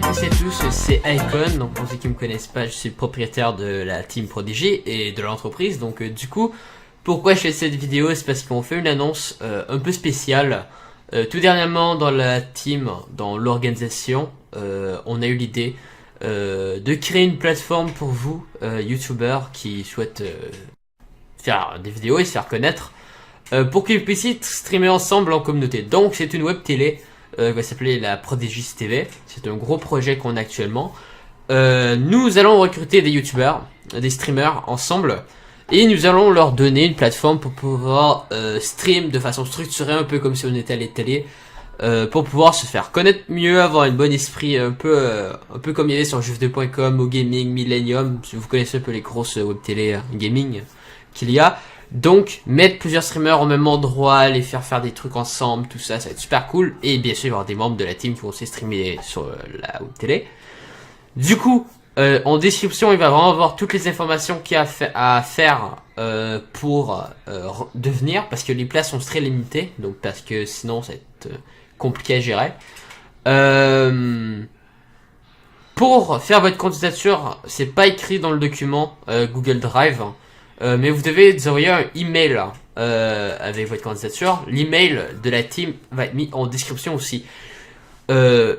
à tous et à tous, c'est Icon. Donc pour ceux qui me connaissent pas, je suis propriétaire de la team Prodigy et de l'entreprise. Donc du coup, pourquoi je fais cette vidéo, c'est parce qu'on fait une annonce un peu spéciale. Tout dernièrement dans la team, dans l'organisation, on a eu l'idée de créer une plateforme pour vous, youtubeurs qui souhaitent faire des vidéos et se faire connaître, pour que vous puissiez streamer ensemble en communauté. Donc c'est une web télé qui va s'appeler la Prodigy TV. C'est un gros projet qu'on a actuellement. Nous allons recruter des youtubeurs, des streamers ensemble, et nous allons leur donner une plateforme pour pouvoir stream de façon structurée, un peu comme si on était à la télé, pour pouvoir se faire connaître mieux, avoir une bonne esprit, un peu comme il y avait sur jeux2.com, au gaming, Millennium, si vous connaissez un peu les grosses web télé gaming qu'il y a. Donc, mettre plusieurs streamers au même endroit, les faire des trucs ensemble, tout ça, ça va être super cool. Et bien sûr, il y aura des membres de la team qui vont aussi streamer sur la web télé. Du coup, en description, il va vraiment avoir toutes les informations qu'il y a à faire pour devenir, parce que les places sont très limitées, donc parce que sinon ça va être compliqué à gérer. Pour faire votre candidature, c'est pas écrit dans le document Google Drive. Mais vous devez nous envoyer un email avec votre candidature. L'email de la team va être mis en description aussi. Il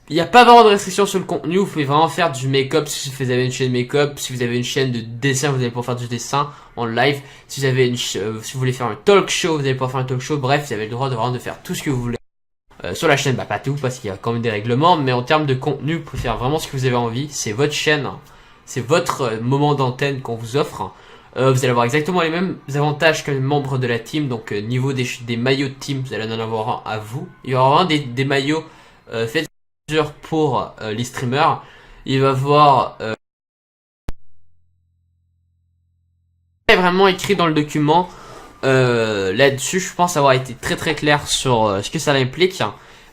n'y a pas vraiment de restrictions sur le contenu. Vous pouvez vraiment faire du make-up si vous avez une chaîne make-up. Si vous avez une chaîne de dessin, vous allez pouvoir faire du dessin en live. Si vous avez si vous voulez faire un talk show, vous allez pouvoir faire un talk show. Bref, vous avez le droit de faire tout ce que vous voulez. Sur la chaîne, bah pas tout parce qu'il y a quand même des règlements. Mais en termes de contenu, vous pouvez faire vraiment ce que vous avez envie. C'est votre chaîne. C'est votre moment d'antenne qu'on vous offre. Vous allez avoir exactement les mêmes avantages que les membres de la team. Donc niveau des maillots de team, vous allez en avoir un à vous. Il y aura vraiment des maillots faits pour les streamers. Il va y avoir vraiment écrit dans le document là-dessus. Je pense avoir été très clair sur ce que ça implique.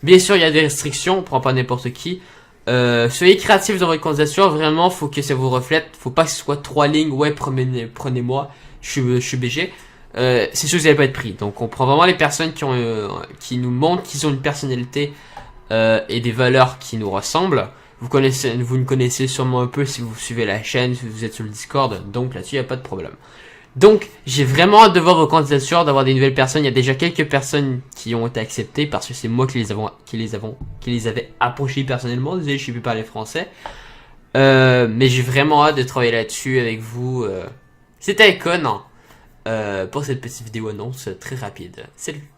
Bien sûr, il y a des restrictions, on prend pas n'importe qui. Soyez créatifs dans votre candidature, vraiment faut que ça vous reflète, faut pas que ce soit 3 lignes, ouais prenez-moi, je suis BG. C'est sûr que vous n'allez pas être pris, donc on prend vraiment les personnes qui nous montrent qu'ils ont une personnalité et des valeurs qui nous ressemblent. Vous nous connaissez sûrement un peu si vous suivez la chaîne, si vous êtes sur le Discord, donc là-dessus il n'y a pas de problème. Donc, j'ai vraiment hâte de voir vos candidatures, d'avoir des nouvelles personnes. Il y a déjà quelques personnes qui ont été acceptées parce que c'est moi qui les avais approchées personnellement. Désolé, je sais plus parler français. Mais j'ai vraiment hâte de travailler là-dessus avec vous. C'était Icon pour cette petite vidéo annonce très rapide. Salut!